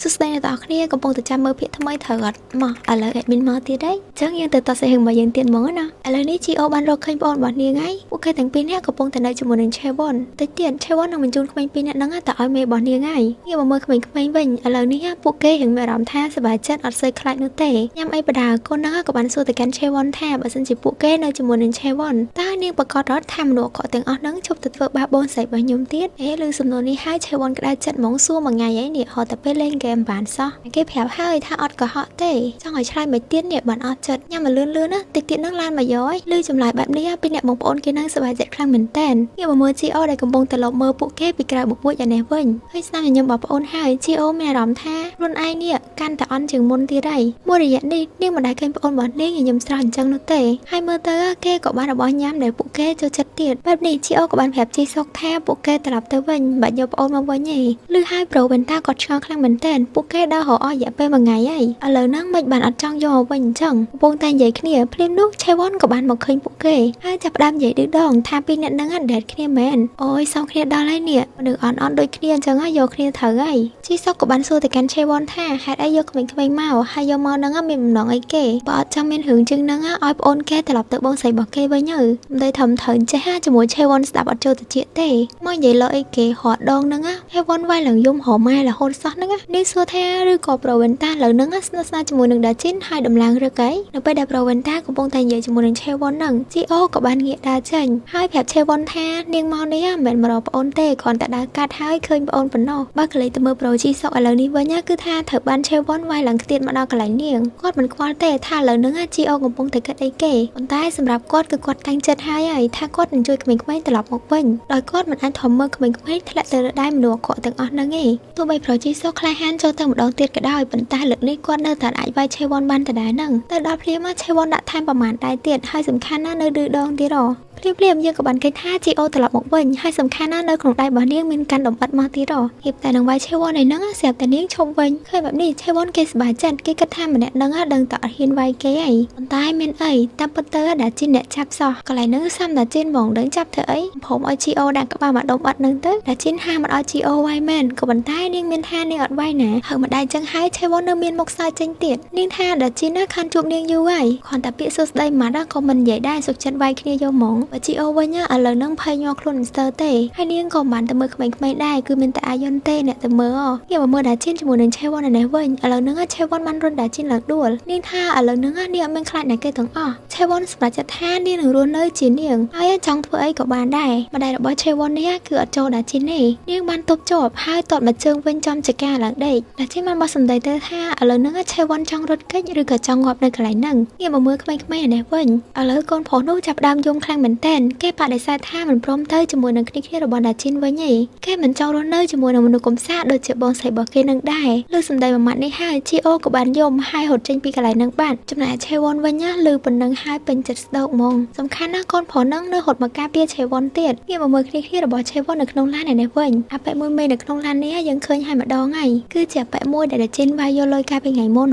สุดท้ายต่อគ្នាកំពុងតែចាំមើលភាគថ្មីត្រូវអត់មកឥឡូវ admin មកទៀតហើយអញ្ចឹងយើងទៅតោះសេះមកយើងទៀតហ្មងណាឥឡូវនេះ GO បានរកឃើញបងរបស់នាងហើយពួកគេទាំងពីរនាក់កំពុងតែនៅជាមួយនឹង Chewon តិចទៀត Chewon នឹងបញ្ជូនក្មេងពីរនាក់ហ្នឹងទៅឲ្យមេរបស់នាងហើយងាកមកមើលក្មេងៗវិញឥឡូវនេះពួកគេរៀងមានអារម្មណ៍ថាសប្បាយចិត្តអត់សូវខ្លាចនោះទេញ៉ាំអីបដាកូនហ្នឹងក៏បានសួរទៅកាន់ Chewon ថាបើសិនជាពួកគេនៅជាមួយនឹង Chewon តើនាងប្រកាសរត់ថាមនុស្សក៏ទាំងអស់ហ្នឹងជប់ទៅធ្វើបាបបងស្រីរបស់ខ្ញុំទៀតឬសំណួរនេះហើយ Chewon ក្តៅចិត្តហ្មងសួរមួយថ្ងៃហើយនេះហត់តែពេលលេងហ្គេមបានសោះគេប្រាប់ហើយថាអត់កុហកទេចង់ឲ្យឆ្លើយមកទៀតនេះបានអត់ចិត្តញ៉ាំមកលឿនណាតិចទៀតនឹងឡានមកយកហើយលឺចម្លើយបែបនេះពីអ្នកបងប្អូនគេនឹងសប្បាយចិត្តខ្លាំងមែនតើងាកមកមើល GO ដែលកំពុងតែលបមើលពួកគេពីក្រៅបុកមួយយ៉ាងនេះវិញហើយស្នាមញញឹមបងប្អូនហើយ GO មានអារម្មណ៍ថាខ្លួនឯងនេះកាន់តែអន់ជាងមុនទៀតហើយមួយរយៈនេះនាងមិនដែលឃើញប្អូនរបស់នាងញញឹមស្រស់អញ្ចឹងនោះទេហើយមើលទៅគេក៏បានរបស់ញ៉ាំដែលពួកគេចូលចិត្តទៀតបែបនេះ GO ក៏បានប្រាប់ជីសុកថាពួកគេត្រឡប់ទៅវិញបាច់យកប្អូនមកវិញទេលឺហើយប្រូវិនតាក៏ឆ្ងល់ខ្លាំងមែនតើពួកគេដើររអស់រយៈពេលមួយថ្ងៃហើយឥឡូវហ្នឹងមិនបានអត់ចង់យកមកវិញអញ្ចឹងកំពុងតែនិយាយគ្នាភ្លាមនោះ Chewon ក៏បានមកឃើញពួកគេហើយចាប់ផ្ដើមនិយាយឌឺដងថាពីអ្នកហ្នឹងដេតគ្នាមែនអូយសុំគ្នាដល់ហើយនេះមនុស្សអន់ដូចគ្នាអញ្ចឹងយកគ្នាត្រូវហើយជីសុកក៏បានសួរទៅកាន់ Chewon ថាហេតុអីយកក្មេងៗមកហើយយកមកហ្នឹងមានបំណងអីគេបើអត់ចង់មានរឿងជាងហ្នឹងឲ្យប្អូនគេត្រឡប់ទៅបងស្រីរបស់គេវិញទៅមិនដឹងធំត្រូវចេះជាមួយ Chewon ស្ដាប់អត់ចូលទៅជាទេមកនិយាយលើអីគេរត់ដងហ្នឹងChewon វាយឡើងយំរម៉ែរហូតសោះហ្នឹងនេះសួរថាឬក៏ប្រូវិនតាលើហ្នឹងស្និទ្ធស្នាលជាមួយនឹងដាជីនហើយដំឡើងឬកែនៅពេលដែលប្រូវិនតាកំពុងតែនិយាយជាមួយនឹង Chewon ហ្នឹង GO ក៏បានងាកដើរចេញហើយប្រាប់ Chewon ថានាងមកនេះមិនមែនមករកប្អូនទេគ្រាន់តែដើរកាត់ហើយឃើញប្អូនប៉ុណ្ណោះបើកលេទៅមើលប្រូជីសុកឥឡូវនេះវិញគឺថាត្រូវបាន Chewon វាយឡើងខ្ទាតមកដល់កន្លែងនាងគាត់មិនខ្វល់ទេថាឥឡូវហ្នឹង GO កំពុងតែគិតអីគេប៉ុន្តែសម្រាប់គាត់គឺគាត់តាំងចិត្តហើយថាគាត់នឹងជួយក្មេងៗត្រឡប់មកវិញដោយគាត់មិនអាចធំមើលក្មេងៗធ្លាក់ទៅលើដៃមនុស្សអាក្រក់ទាំងអស់ហ្នឹងទេទោះបីប្រូជីសុកក្លាហានចូលទៅម្ដងទៀតក៏ដោយប៉ុន្តែលើកនេះគាត់នៅតែអាចវាយ Chewon បានដដែលហ្នឹងទៅដល់ភ្លាមChewon ដាក់ថែមប្រមាណដៃទៀតហើយសំខាន់ណាស់នៅឌឺដងទៀតភ្លាមយើងក៏បានឃើញថា GO ត្រឡប់មកវិញហើយសំខាន់ណាស់នៅក្នុងដៃរបស់នាងមានកាន់ដំបិតមកទៀតហៀបតែនឹងវាយ Chewon ឯហ្នឹងស្រាប់តែនាងឈប់វិញឃើញបែបនេះ Chewon គេសប្បាយចិត្តគេគិតថាម្នាក់ហ្នឹងដឹងតែអត់ហ៊ានវាយគេអីប៉ុន្តែមានអីតាមពិតទៅដាជីនអ្នកចាប់សោះកន្លែងហ្នឹងសាំដាជីនហ្មងដឹងចាប់ធ្វើអីព្រមឲ្យ GO ដាក់ក្បាលមកដុំអត់ហ្នឹងទៅដាជីនហាមិនឲ្យ GO វាយមែនក៏ប៉ុន្តែនាងមានថានាងអត់វាយណាហើយម្ដាយចឹងហើយ Chewon នៅមានមុខសើចេញទៀតនាងថាដាជីនខានជួបនាងយូរហើយគ្រាន់តែពាក្យសួស្ដីម៉ាត់ក៏មិននិយាយដែរសុខចិត្តវាយគ្នាយកហ្មងបើ GO វិញឥឡូវហ្នឹងភ័យញ័រខ្លួនមិនស្ទើរទេហើយនាងក៏មិនបានទៅមើលក្មេងៗដែរគឺមានតែអាយុនទេអ្នកទៅមើលងាកមកមើលដាជីនជាមួយនឹង Chewon ឯនេះវិញឥឡូវហ្នឹង Chewon បានរុនដាជីនឡើងដួលនាងថាឥឡូវហ្នឹងនាងអត់មានខ្លាចណាគេទាំងអស់ Chewon សម្រាប់ចិត្តថានាងនឹងរស់នៅជានាងហើយចង់ធ្វើអីក៏បានដែរម្ដាយរបស់ Chewon នេះគឺអត់ចូលដាជីនទេនាងបានទប់ជាប់ហើយតតមកជើងវិញចំចកាឡើងដេកដាជីនបានបោះសម្ដីទៅថាឥឡូវហ្នឹង Chewon ចង់រត់គេចឬក៏ចង់ងាប់នៅកន្លែងហ្នឹងងាកមកមើលក្មេងៗឯនេះវិញឥឡូវកូនប្រុសនោះចាប់ដើមយំខ្លាំងមែនតើគេបដិសេធថាមិនព្រមទៅជាមួយនឹងគ្នារបស់ដាជីនវិញទេគេមិនចង់រស់នៅជាមួយនឹងមនុស្សកំសាដូចជាបងស្រីរបស់គេនឹងដែរលើសម្ដីមួយម៉ាត់នេះហើយ GO ក៏បានយំហើយរត់ចេញពីកន្លែងហ្នឹងបាត់ចំណែក Chewon វិញលើប៉ុណ្ណឹងហើយពេញចិត្តស្ដោកហ្មងសំខាន់ណាស់កូនប្រុសហ្នឹងនៅរត់មកការពារ Chewon ទៀតងាកមកមើលគ្នារបស់ Chewon នៅក្នុងឡានឯនេះវិញអាប៉ែមួយមេនៅក្នុងឡាននេះយើងឃើញហើយម្ដងហើយគឺជាអាប៉ែមួយដែលដាជីនវាយយកលុយកាលពីថ្ងៃមុន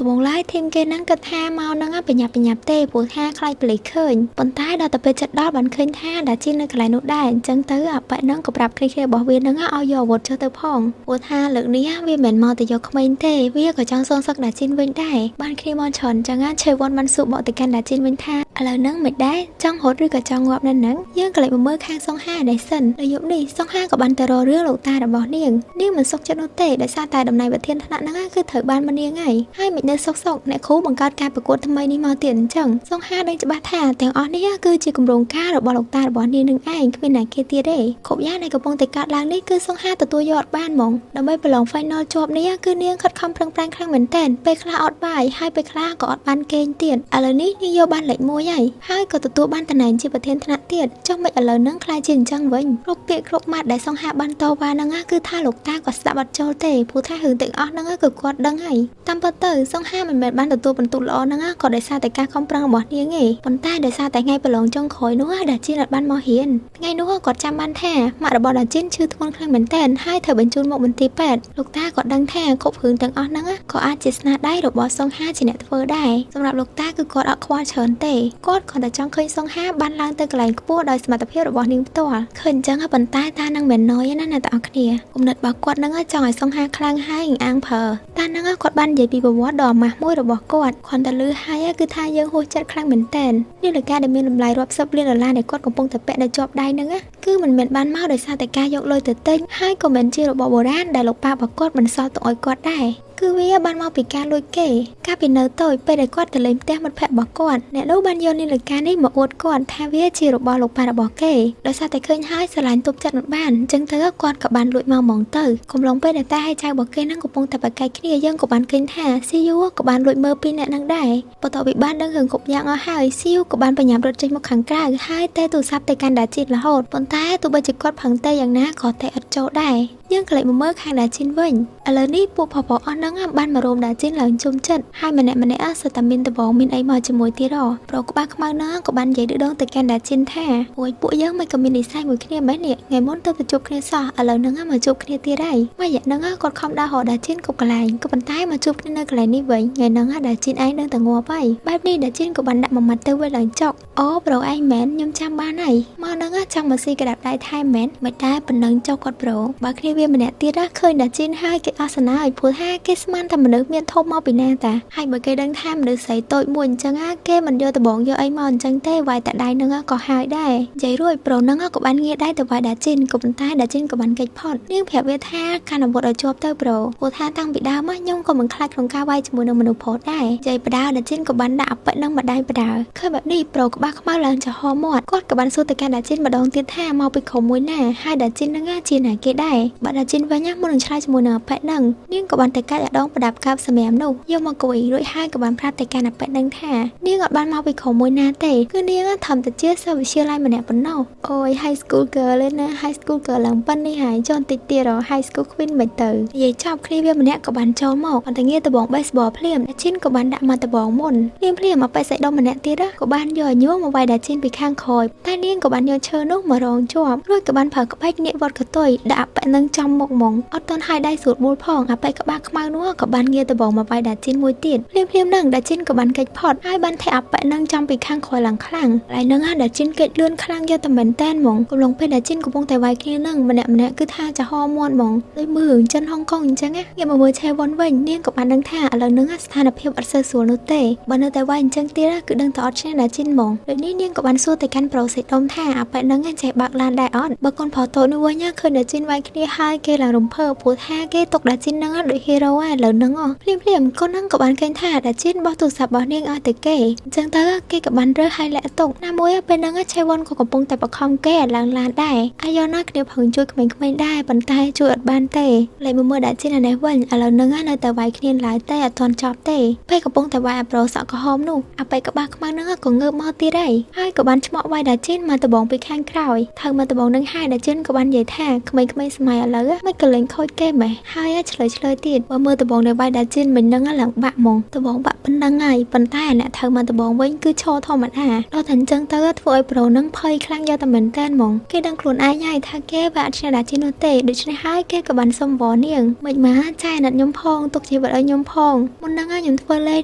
ត្បូងឡើយធីមគេហ្នឹងគិតថាមកហ្នឹងបញ្ញាប់ទេព្រោះថាខ្លាចប៉ូលីសឃើញប៉ុន្តែដល់ទៅពេលចិត្តដល់បានឃើញថាដាជីននៅកន្លែងនោះដែរអញ្ចឹងទៅអាប៉ែហ្នឹងក៏ប្រាប់គ្នារបស់វាហ្នឹងឲ្យយកអាវុធចុះទៅផងព្រោះថាលើកនេះវាមិនមកទៅយកក្មេងទេវាក៏ចង់សងសឹកដាជីនវិញដែរបានគ្នាមកច្រើនអញ្ចឹងChewonបានសួរបកទៅកាន់ដាជីនវិញថាឥឡូវហ្នឹងមិនដែរចង់រត់ឬក៏ចង់ងាប់នៅហ្នឹងយើងក៏លេចមកមើលខាងសង្ហាដែរសិននៅយប់នេះសង្ហាក៏បានទៅរករឿងលោកតារបស់នាងមិនសុខចិត្តនោះទេដោយសារតែតំណែងប្រធានថ្នាក់ហ្នឹងគឺត្រូវបានមកនាងហើយមិននៅសុខអ្នកគ្រូបង្កើតការប្រកួតថ្មីនេះមកទៀតអញ្ចឹងសង្ហាដឹងច្បាស់ថាទាំងអស់នេះគឺជាគម្រោងការរបស់លោកតារបស់នាងនឹងឯងគ្មានណាគេទៀតទេគ្រប់យ៉ាងដែលកំពុងតែកើតឡើងនេះគឺសង្ហាទទួលយកអត់បានហ្មងដើម្បីប្រឡង final ជាប់នេះគឺនាងខិតខំប្រឹងប្រែងខ្លាំងមែនទែនពេលខ្លះអត់បាយហើយពេលខ្លះក៏អត់បានគេងទៀតឥឡូវនេះនាងយកបានលេខ1ហើយក៏ទទួលបានតំណែងជាប្រធានថ្នាក់ទៀតចុះមិនឥឡូវហ្នឹងខ្លាចជាអញ្ចឹងវិញគ្រប់ពាក្យគ្រប់ម៉ាត់ដែលសង្ហាបានតវ៉ាហ្នឹងគឺថាលោកតាក៏ស្ដាប់អត់ចូលទេព្រោះថារឿងទាំងអស់ហ្នឹងគឺគាត់ដឹងហើយតាមពិតទៅសង្ហាមិនមែនបានទទួលបន្ទុកល្អហ្នឹងក៏ដោយសារតែការខំប្រឹងរបស់នាងទេប៉ុន្តែដោយសារតែថ្ងៃប្រឡងចុងក្រោយនោះដាជីនអត់បានមករៀនថ្ងៃនោះគាត់ចាំបានថាម៉ាក់របស់ដាជីនឈឺធ្ងន់ខ្លាំងមែនទែនហើយត្រូវបញ្ជូនមកមន្ទីរពេទ្យលោកតាក៏ដឹងថាគ្រប់រឿងទាំងអស់ហ្នឹងក៏អាចជាស្នាដៃរបស់សង្ហាជាអ្នកធ្វើដែរសម្រាប់លោកតាគឺគាត់អត់ខ្វល់ច្រើនទេ គាត់គ្រាន់តែចង់ឃើញសង្ហាបានឡើងទៅកន្លែងខ្ពស់ដោយសមត្ថភាពរបស់នាងផ្ទាល់ឃើញអញ្ចឹងប៉ុន្តែតានឹងមិនណយណាអ្នកទាំងអស់គ្នាគំនិតរបស់គាត់នឹងចង់ឲ្យសង្ហាខ្លាំងហើយអាងប្រើតានឹងគាត់បាននិយាយពីប្រវត្តិដ៏អាម៉ាស់មួយរបស់គាត់គ្រាន់តែឮហើយគឺថាយើងហួសចិត្តខ្លាំងមែនទែននាឡិកាដែលមានតម្លៃរាប់សិបលានដុល្លារដែលគាត់កំពុងតែពាក់នៅជាប់ដៃនឹងគឺមិនមែនបានមកដោយសារតែការយកលុយទៅទិញហើយក៏មិនជារបស់បុរាណដែលលោកប៉ារបស់គាត់មិនសល់ទុកឲ្យគាត់ដែរគឺវាបានមកពីការលួចគេកាលពីនៅតូចពេលដែលគាត់ទៅលេងផ្ទះមិត្តភក្តិរបស់គាត់អ្នកនោះបានយកនាឡិកានេះមកអួតគាត់ថាវាជារបស់លោកប៉ារបស់គេដោយសារតែឃើញហើយស្រឡាញ់ទប់ចិត្តមិនបានអញ្ចឹងទៅគាត់ក៏បានលួចមកហ្មងទៅកំឡុងពេលដែលតាហើយចៅរបស់គេនឹងកំពុងតែប្រកែកគ្នាយើងក៏បានឃើញថាស៊ីយូក៏បានលួចមើលពីអ្នកនឹងដែរបន្ទាប់ពីបានដឹងរឿងគ្រប់យ៉ាងអស់ហើយស៊ីយូក៏បានបញ្ញាប់រត់ចេញមកខាងក្រៅហើយតែទូរស័ព្ទទៅកាន់ដាជីនរហូតប៉ុន្តែទោះបីជាគាត់ផឹងតែយ៉ាងណាក៏តែអត់ចូលដែរយើងក្លែកមកមើលខាងដាជីនវិញឥឡូវនេះពួកប្រុសៗអស់ហ្នឹងបានមករោមដាជីនឡើងជុំចិត្តហើយម្នាក់សិតតែមានដបងមានអីមកជាមួយទៀតប្រុសក្បាលខ្មៅហ្នឹងក៏បាននិយាយដងទៅកាន់ដាជីនថាអូយពួកយើងមិនក៏មាននិស្ស័យមួយគ្នាមែននេះថ្ងៃមុនទៅជួបគ្នាសោះឥឡូវហ្នឹងមកជួបគ្នាទៀតហើយមកយ៉ាងហ្នឹងគាត់ខំដើររកដាជីនគ្រប់កន្លែងក៏ប៉ុន្តែមកជួបគ្នានៅកន្លែងនេះវិញថ្ងៃហ្នឹងដាជីនឯងដឹងតែងាប់ហើយបែបនេះដាជីនក៏បានដាក់មួយម៉ាត់ទៅវិញឡើងចុកអូប្រុសឯងមែនខ្ញុំចាំបានហើយមកហ្នឹងចង់មកស៊ីក្តាប់ដៃថែមមែនមិនតែប៉ុណ្ណឹងចុកគាត់ប្រុសបើគ្នាវាម្នាក់ទៀតឃើញដាជីនហើយគេអស់សំណាឲ្យព្រោះថាគេស្មានថាមនុស្សមានធំមកពីណាតាហើយបើគេដឹងថាមនុស្សស្រីតូចមួយអញ្ចឹងគេមិនយកដបងយកអីមកអញ្ចឹងទេវាយតែដៃនឹងក៏ហើយដែរនិយាយរួចប្រុសនឹងក៏បានងាកដៃទៅវាយដាជីនក៏ប៉ុន្តែដាជីនក៏បានកិច្ចផុតនាងប្រាប់វាថាកាន់អាវុធឲ្យជាប់ទៅប្រុសព្រោះថាតាំងពីដើមខ្ញុំក៏មិនខ្លាចក្នុងការវាយជាមួយនឹងមនុស្សផុតដែរនិយាយបដាដាជីនក៏បានដាក់អប៉ិនឹងម្ដាយបដាឃើញបែបនេះប្រុសក្បាលខ្មៅឡើងចំហមាត់គាត់ក៏បានសួរទៅកាន់ដាជីនម្ដងទៀតថាមកពីក្រុមមួយណាហើយដាជីននឹងជាណាគេដែរបើដាជីនវិញមុននឹងឆ្លើយជាមួយនឹងអប៉ិនឹងនាងក៏បានទៅកាច់អាដងប្រដាប់កាប់សម្រាប់នោះយកមកគួយរួចហើយក៏បានប្រាប់ទៅកាន់អប៉ិនឹងថានាងអត់បានមកពីក្រុមមួយណាទេគឺនាងធម្មតាជាសិស្សវិទ្យាល័យម្នាក់ប៉ុណ្ណោះអូយ high school girl លេណា high school girl ឡើងប៉ុណ្នេះហើយចុះតិចទៀត high school queen មិនទៅនិយាយចប់គ្នាវាម្នាក់ក៏បានចូលមកអត់តែងាកដបង baseball ភ្លាមដាជីនក៏បានដាក់មកដបងមុនភ្លាមអប៉ិសៃដុំម្នាក់ទៀតក៏បានយកញួរមកវាយដាជីនពីខាងក្រោយតែនាងក៏បានយកឈើនោះមករងជាប់រួចក៏បានប្រើក្បាច់ងាកវត្តកតុយដាក់អប៉ិនឹងចំមុខហ្មងអត់ទាន់ហើយដៃស្រួតមូលផងអប៉ិក្បាលខ្មៅនោះក៏បានងាកដបងមកវាយដាជីនមួយទៀតភ្លាមនឹងដាជីនក៏បានកិច្ចផុតហើយបានធាក់អប៉ិនឹងចំពីខាងក្រោយឡើងខ្លាំងហើយនឹងដាជីនកិច្ចលឿនខ្លាំងយកតែមែនតែនហ្មងកំឡុងពេលដាជីនកំពុងតែវាយគ្នានឹងម្នាក់គឺថាចាហោមាត់ហ្មងដូចមើលរឿងចិនហុងកុងអញ្ចឹងងាកមកមើលឆេវ៉ុនវិញនាងក៏បានដឹងថាឥឡូវនឹងស្ថានភាពអត់សូវស្រួលនោះទេបើនៅតែវាយអញ្ចឹងទៀតគឺដឹងតែអត់ឈ្នះដាជីនហ្មងដូចនេះនាងក៏បានសួរទៅកាន់ប្រូសេដុំថាអប៉ិនឹងចេះបើកឡានដែរអត់បើកូនប្រុសតូចនោះវិញឃើញដាជីនវាយគ្នាហើយគេឡើងរំភើបព្រោះថាគេទុកដាជីននឹងដូចហេរ៉ូហើយឥឡូវនឹងភ្លាមកូននឹងក៏បានឃើញថាដាជីនបោះទូរស័ព្ទរបស់នាងឲ្យទៅគេអញ្ចឹងទៅគេក៏បានរើសឲ្យលាក់ទុកណាមួយពេលហ្នឹងឆេវ៉ុនក៏កំពុងតែបខំគេឲ្យឡើងឡានដែរអាយ៉ូណាគ្នាផងជួយក្មេងៗដែរប៉ុន្តែជួយអត់បានទេលេខមើលដាជីនអានេះវិញឥឡូវហ្នឹងនៅតែវាយគ្នាឡើយតែអត់ទាន់ចប់ទេពេលកំពុងតែវាយអាប្រូសក់ក្រហមនោះអាប៉ៃក្បាលខ្មៅហ្នឹងក៏ងើបមកទៀតហើយក៏បានឆ្មក់វាយដាជីនមកដបងពីខាងក្រោយថើមកដបងនឹងហើយដាជីនក៏បាននិយាយថាក្មេងៗសម័យឥឡូវមិនក៏លេងខូចគេម៉េះហើយឆ្លើយទៀតបើមើលដបងនៅវាយដាជីនមិញហ្នឹងឡើងបាក់ហ្មងដបងបាក់ប៉ុណ្ណឹងហើយប៉ុន្តែអ្នកថើមកដបងវិញគឺឈរធម្មតាដល់តែអញ្ចឹងទៅធ្វើឲ្យប្រូនឹងភ័យខ្លាំងយកតែមែនតែនហ្មងគេដឹងខ្លួនឯងហើយថាគេវាអត់ឈ្នះដាជីននោះទេដូច្នេះហើយគេក៏បានសុំវល់នាងមិនមកចែអាណិតខ្ញុំផងទុកជីវិតឲ្យខ្ញុំផងមុនហ្នឹងខ្ញុំធ្វើលេខ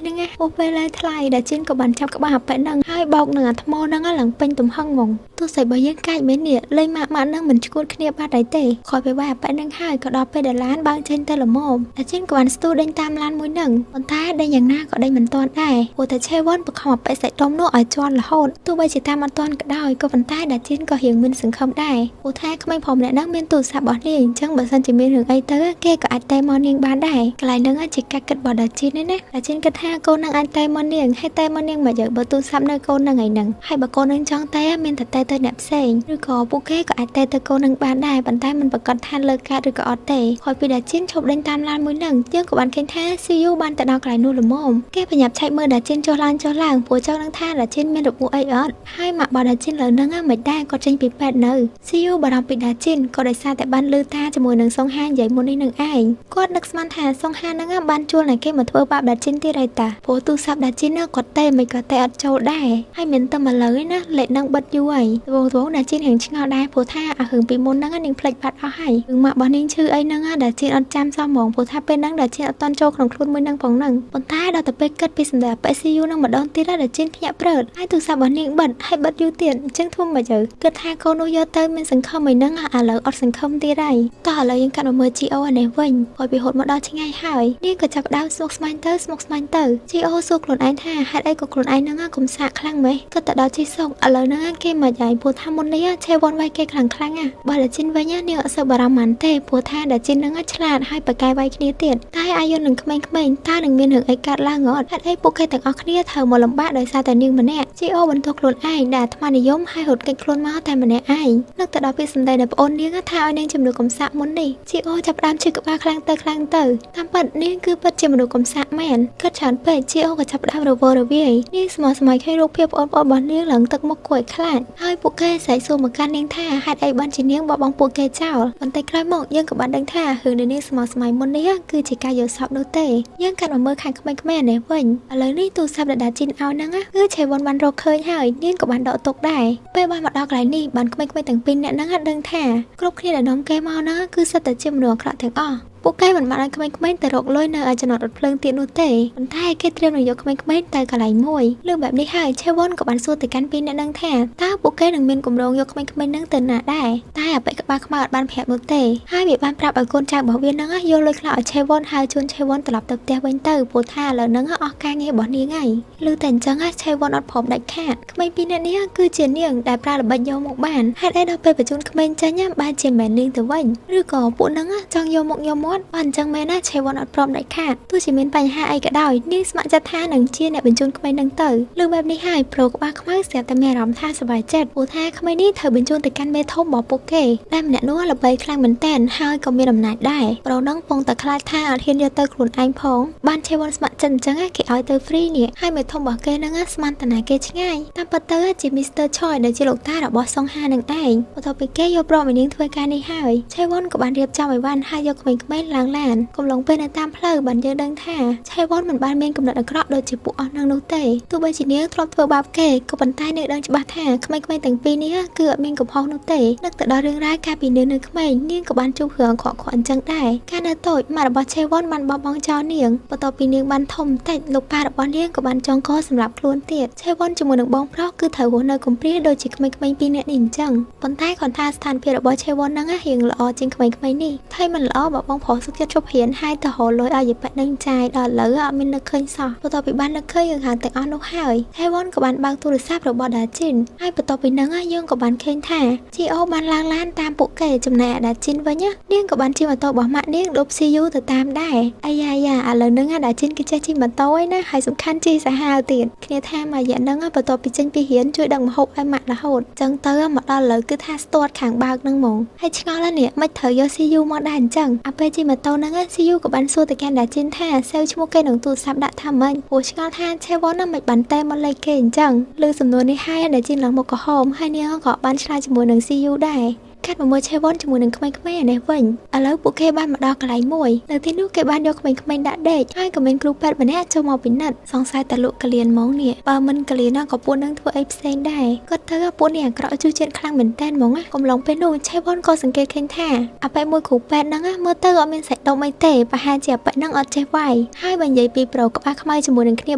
ហ្នឹងអូពេលលេខថ្លៃដាជីនក៏បានចាប់ក្បាលអាប៉ិហ្នឹងហើយបោកនឹងអាថ្មហ្នឹងឡើងពេញទំហឹងហ្មងទោះស្អីបើយើងកាច់មែននេះលេខម៉ាក់ហ្នឹងមិនឈួតគ្នាបាត់ហើយទេខ້ອຍពេលវាយអាប៉ិហ្នឹងហើយក៏ដល់ពេលដែលឡានបើកចេញទៅល្មមដាជីនក៏បានស្ទុះដេញតាមឡានមួយហ្នឹងប៉ុន្តែដេញយ៉ាងណាក៏ដេញមិនទាន់ដែរព្រោះតែឆេវ៉ុនបខំអាប៉ិសាច់ដុំនោះឲ្យជាន់រហូតទោះបីជាតាមអត់ទាន់ក៏ដោយក៏ប៉ុន្តែដាជីនក៏រៀងមានសង្ឃឹមដែរព្រោះថាក្មេងប្រុសម្នាក់ហ្នឹងមានទូរស័ព្ទរបស់នាងអញ្ចឹងបើសិនជាមានរឿងអីទៅគេក៏អាចតែមកនាងបានដែរកន្លែងហ្នឹងជាការគិតរបស់ដាជីនណាដាជីនគិតថាកូននឹងអាចតែមកនាងហើយតែមកនាងមកយកបើទូរស័ព្ទនៅកូននឹងឯហ្នឹងហើយបើកូននឹងចង់តែមានតែទៅអ្នកផ្សេងឬក៏ពួកគេក៏អាចទៅកូននឹងបានដែរប៉ុន្តែមិនប្រកាសថាលើកាតឬក៏អត់ទេខ້ອຍពីដាជីនឈប់ដេញតាមឡានមួយហ្នឹងយើងក៏បានឃើញថាស៊ីយូបានទៅដល់កន្លែងនោះល្មមគេបញ្ញាប់ឆែកមើលដាជីនចុះឡើងព្រោះចង់នឹងថាដាជីនមានរបួសអីអត់ហើយម៉ាក់របស់ដាជីនលើហ្នឹងមិនដែរគាត់ចេញពីពេទ្យនៅស៊ីយូបារម្ភពីដាជីនក៏ដោយសារតែបានលើតាជាមួយនឹងសុងហានិយាយមុននេះនឹងឯងគាត់នឹកស្មានថាសុងហាហ្នឹងបានជួលឲ្យគេមកធ្វើបាបដាជីនទៀតហើយតាព្រោះទូរស័ព្ទដាជីនគាត់តែមិនក៏តែអត់ចូលដែរហើយមានតែមកលើណាលេខនឹងបិទយូរហើយត្បូងដាជីនរៀងឆ្ងល់ដែរព្រោះថាអារឿងពីមុនហ្នឹងនាងភ្លេចបាត់អស់ហើយរឿង ម៉ាក់របស់នាងឈឺអីហ្នឹងដែលជាអត់ចាំសោះហ្មងព្រោះថាពេលហ្នឹងដែលជាអត់តន់ចូលក្នុងខ្លួនមួយហ្នឹងផងហ្នឹងប៉ុន្តែដល់តែពេលគិតពីសម្ដែង PCU ហ្នឹងម្ដងទៀតដែលជាភ្ញាក់ព្រឺតហើយទូរស័ព្ទរបស់នាងបិទហើយបិទយូរទៀតអញ្ចឹងធ្វើមិនទៅគិតថាកូននោះយកទៅមានសង្ឃឹមអីហ្នឹងឥឡូវអត់សង្ឃឹមទៀតហើយតោះឥឡូវយើងកាត់មកមើល GO អានេះវិញហើយពីហត់មកដល់ឆ្ងាយហើយនាងក៏ចាប់ដើមស្មុគស្មាញទៅ GO សួរខ្លួនឯងថាហេតុអីក៏ខ្លួនឯងហ្នឹងកុំសាកខ្លាំងម៉េះក៏ទៅដល់ជីសុកឥឡូវហ្នឹងគេមកយាយព្រោះថាមុននេះឆេវ៉ាន់វាយគេខ្លាំងបើដាជីនវិញនាងអត់សូវបារម្ភមិនទេព្រោះថាដាជីនហ្នឹងឆ្លាតហើយបកកាយវាយគ្នាទៀតតែអាយុនឹងក្មេងៗតើនឹងមានរឿងអីកើតឡើងអត់ហេតុអីពួកគេទាំងអស់គ្នាត្រូវមកលំបាកដោយសារតែនាងម្នាក់ GO បន្ទោសខ្លួនឯងដែលអាត្មានិយមហើយរត់គេចខ្លួនមកតែម្នាក់ឯងនឹកទៅដល់ពីសម្ដីនៃប្អូននាងថាឲ្យនាងជំនួសកំសាក់មុននេះ GO ចាប់ផ្ដើមឈឺក្បាលខ្លាំងទៅតាមពិតនាងគឺពិតជាមនុស្សកំសាក់មែនគិតច្រើនពេក GO ក៏ចាប់ផ្ដើមរវើរវាយនាងស្មោះស្ម័យឃើញរូបភាពប្អូនរបស់នាងឡើងទឹកមុខគួរឲ្យខ្លាចហើយពួកគេស្រែកសួរមកកាន់នាងថាហេតុអីបានជានាងបបងពួកគេចោលបន្តិចក្រោយមកយើងក៏បានដឹងថារឿងដែលនាងស្មោះស្ម័យមុននេះគឺជាការយកសពនោះទេយើងកាត់មកមើលខាងក្មេងៗនេះវិញឥឡូវនេះទូរស័ព្ទដែលដាជីនឲ្យហ្នឹងគឺឆេវ៉ាន់បានរកឃើញហើយនាងក៏បានដកទុកដែរពេលបានមកដល់កន្លែងនេះបានក្មេងៗទាំងពីរនាក់ហ្នឹងដឹងថាគ្រប់គ្នាដែលនាំគេមកហ្នឹងគឺសិតតែជាមនុស្សអាក្រក់ទាំងអស់ពួកគេមិនបានឲ្យក្មេងៗទៅរកលុយនៅឯចំណតរថភ្លើងទៀតនោះទេប៉ុន្តែគេត្រៀមនឹងយកក្មេងៗទៅកន្លែងមួយលើបែបនេះហើយឆេវ៉ាន់ក៏បានសួរទៅកាន់ពីអ្នកនឹងថាតើពួកគេនឹងមានគម្រោងយកក្មេងៗនឹងទៅណាដែរតែអាប៉ិក្បាលខ្មៅអត់បានប្រាប់នោះទេហើយវាបានប្រាប់ឲ្យកូនចៅរបស់វានឹងយកលុយខ្លះឲ្យឆេវ៉ាន់ហើយជូនឆេវ៉ាន់ត្រឡប់ទៅផ្ទះវិញទៅព្រោះថាឥឡូវហ្នឹងអស់ការងាររបស់នាងហើយលឺតែអញ្ចឹងឆេវ៉ាន់អត់ព្រមដាច់ខាតក្មេងពីរនាក់នេះគឺជានាងដែលប្រើល្បិចយកមកបានហេតុអីដល់ពេលបញ្ជូនក្មេងចេញបានជាមែននាងទៅវិញឬក៏ពួកហ្នឹងចង់យកមកយកមាត់បានអញ្ចឹងមែនឆេវ៉ាន់អត់ព្រមដាច់ខាតទោះជាមានបញ្ហាអីក៏ដោយនាងស្ម័គ្រចិត្តថានឹងជាអ្នកបញ្ជូនក្មេងនឹងទៅលើបែបនេះហើយប្រូក្បាលខ្មៅស្រាប់តែមានអារម្មណ៍ថាសប្បាយចិត្តព្រោះថាក្មេងនេះត្រូវបញ្ជូនទៅកាន់មេធំរបស់ពួកគេដែលម្នាក់នោះល្បីខ្លាំងមែនទែនហើយក៏មានអំណាចដែរប្រូនឹងពងតែខ្លាចថាអត់ហ៊ានយកទៅខ្លួនឯងផងបានឆេវ៉ាន់ស្ម័គ្រចិត្តអញ្ចឹងគេឲ្យទៅ free នេះហើយមេធំរបស់គេនឹងស្មានតាណាគេឆ្ងាយតាមពិតទៅជា Mr. Choi ដែលជាលោកតារបស់សង្ហានឹងឯងបន្ទាប់ពីគេយកប្រមឲ្យនាងធ្វើការនេះហើយឆេវ៉ាន់ក៏បានរៀបចំឲ្យវ៉ាន់ហើយយកក្មេងៗឡើងឡានកំឡុងពេលនៅតាមផ្លូវបានយើងដឹងថាឆេវ៉ាន់មិនបានមានកំណត់អាក្រក់ដូចជាពួកអស់នឹងនោះទេទោះបីជានាងធ្លាប់ធ្វើបាបគេក៏ប៉ុន្តែនាងដឹងច្បាស់ថាក្មេងៗទាំងពីរនេះគឺអត់មានកំហុសនោះទេនឹកទៅដល់រឿងរ៉ាវកាលពីនាងនៅក្មេងនាងក៏បានជួបរឿងខកអញ្ចឹងដែរកាលនៅតូចម៉ាក់របស់ឆេវ៉ាន់បានបោះបង់ចោលនាងបន្ទាប់ពីនាងបានធំតិចលោកប៉ារបស់នាងក៏បានចងកសម្រាប់ខ្លួនទៀតឆេវ៉ាន់ជាមួយនឹងបងប្រុសគឺត្រូវរស់នៅកំព្រាដូចជាក្មេងៗពីរនាក់នេះអញ្ចឹងប៉ុន្តែគាត់ថាស្ថានភាពរបស់ឆេវ៉ាន់ហ្នឹងរៀងល្អជាងក្មេងៗនេះថៃមិនល្អបើបងប្រុសសុខចិត្តជប់រៀនហើយទៅរកលុយឲ្យយាយប៉ាក់នឹងចាយដល់ឥឡូវអត់មាននឹកឃើញសោះបន្ទាប់ពីបាននឹកឃើញរឿងខាងទាំងអស់នោះហើយឆេវ៉ាន់ក៏បានបើកទូរស័ព្ទរបស់ដាជីនហើយបន្ទាប់ពីហ្នឹងយើងក៏បានឃើញថា GO បានឡើងឡានតាមពួកគេចំណែកដាជីនវិញនាងក៏បានជិះម៉ូតូរបស់ម៉ាក់នាងដប់ CU ទៅតាមដែរអាយ៉ាឥឡូវហ្នឹងដាជីនគេចេះជិះម៉ូតូឯណាហើយសំខាន់ជិះសាហាវទៀតគ្នាថាមួយរយៈហ្នឹងបន្ទាប់ពីចេញពីរៀនជួយដឹកម្ហូបឲ្យម៉ាក់រហូតចឹងទៅមកដល់ឥឡូវគឺថាស្ទាត់ខាងបើកហ្នឹងហ្មងហើយឆ្ងល់នេះមិនត្រូវយក CU មកដែរអញ្ចឹងអាពេលជិះម៉ូតូហ្នឹង CU ក៏បានសួរទៅកាន់ដាជីនថាសេវឈ្មោះគេនឹងទូរស័ព្ទដាក់ថាម៉េចព្រោះឆ្ងល់ថាឆេវ៉ាន់ហ្នឹងមិនបានតែមកលេខគេអញ្ចឹងលើសំណួរនេះហើយដាជីនឡើងមកក្រហមហើយនាងក៏បានឆ្លើយជាមួយនឹង CU ដែរកាត់មកមើលឆេវ៉ាន់ជាមួយនឹងក្មេងៗនេះវិញឥឡូវពួកគេបានមកដល់កន្លែងមួយនៅទីនោះគេបានយកក្មេងៗដាក់ដេកហើយក៏មានគ្រូពេទ្យម្នាក់ចូលមកពិនិត្យសង្ស័យតែលក់កលៀនហ្មងនេះបើមិនកលៀនក៏ពួកនឹងធ្វើអីផ្សេងដែរគាត់ទៅពួកនេះអាក្រក់ជួយជាតិខ្លាំងមែនតើហ្មងកំឡុងពេលនោះឆេវ៉ាន់ក៏សង្កេតឃើញថាអាប៉ែមួយគ្រូពេទ្យហ្នឹងមើលទៅអត់មានសាច់ដុំអីទេប្រហែលជាអាប៉ែហ្នឹងអត់ចេះវាយហើយបើនិយាយពីប្រូក្បាលខ្មៅជាមួយនឹងគ្នារប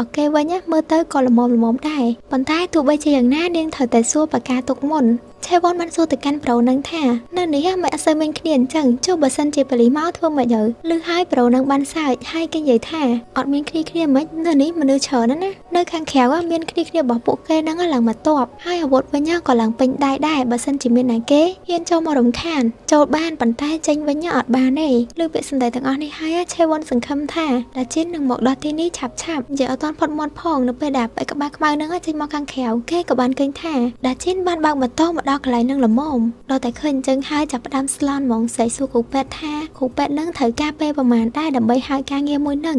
ស់គេវិញមើលទៅក៏ល្មមដែរប៉ុន្តែទោះបីជាយ៉ាងណានាងត្រូវតែសួរប្រកាទុកមុនឆេវ៉ាន់បានសួរទៅកាន់ប្រូនឹងថានៅនេះមិនអត់សូវមានគ្នាអញ្ចឹងចុះបើសិនជាប៉ូលីសមកធ្វើមិនទៅឬហើយប្រូនឹងបានសើចហើយគេនិយាយថាអត់មានគ្នាមិននៅនេះមនុស្សច្រើនណាស់នៅខាងក្រៅមានគ្នារបស់ពួកគេហ្នឹងឡើងមកតបហើយអាវុធវិញក៏ឡើងពេញដៃដែរបើសិនជាមានណាគេហ៊ានចូលមករំខានចូលបានប៉ុន្តែចេញវិញអត់បានទេលើពាក្យសម្ដីទាំងអស់នេះហើយឆេវ៉ាន់សង្ឃឹមថាដាជីននឹងមកដល់ទីនេះឆាប់និយាយអត់ទាន់ផុតមាត់ផងនៅពេលដែលក្បាលខ្មៅហ្នឹងចេញមកខាងក្រៅគេក៏បានឃើញថាដាជីនបានបើកម៉ូតូមកដល់កន្លែងនឹងល្មមដល់តែឃើញអញ្ចឹងហើយចាប់ផ្ដើមស្លន់ហ្មងស្រីសួរគ្រូពេទ្យថាគ្រូពេទ្យនឹងត្រូវការពេលប្រហែលដែរដើម្បីហៅការងារមួយនឹ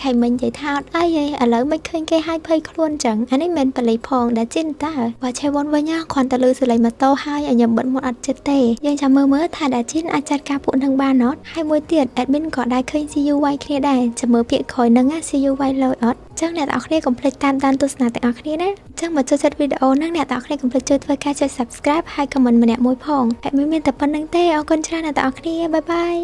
ងខៃមិញនិយាយថាអត់អីឥឡូវមិនឃើញគេហៅភ័យខ្លួនចឹងអានេះមិនប៉លីផងដែលចិនតើបើឆេវ៉ាន់វិញគ្រាន់តែលឺសលេងម៉ូតូហើយឲ្យញ៉ាំបិទមុនអត់ចិត្តទេយើងចាំមើលថាដែលចិនអាចចាត់ការពួកនឹងបានអត់ហើយមួយទៀត admin ក៏ដែរឃើញ CU វាយគ្នាដែរចាំមើលពាក្យក្រោយនឹង CU វាយលយអត់ ចឹងអ្នកទាំងអស់គ្នាកុំភ្លេចតាមដានទស្សនាទាំងអស់គ្នាណាចឹងមកចូលចិត្តវីដេអូហ្នឹងអ្នកទាំងអស់គ្នាកុំភ្លេចជួយធ្វើការចុច Subscribe ហើយ comment ម្នាក់មួយផងហើយមានតែប៉ុណ្្នឹងទេអរគុណច្រើនអ្នកទាំងអស់គ្នាបាយបាយ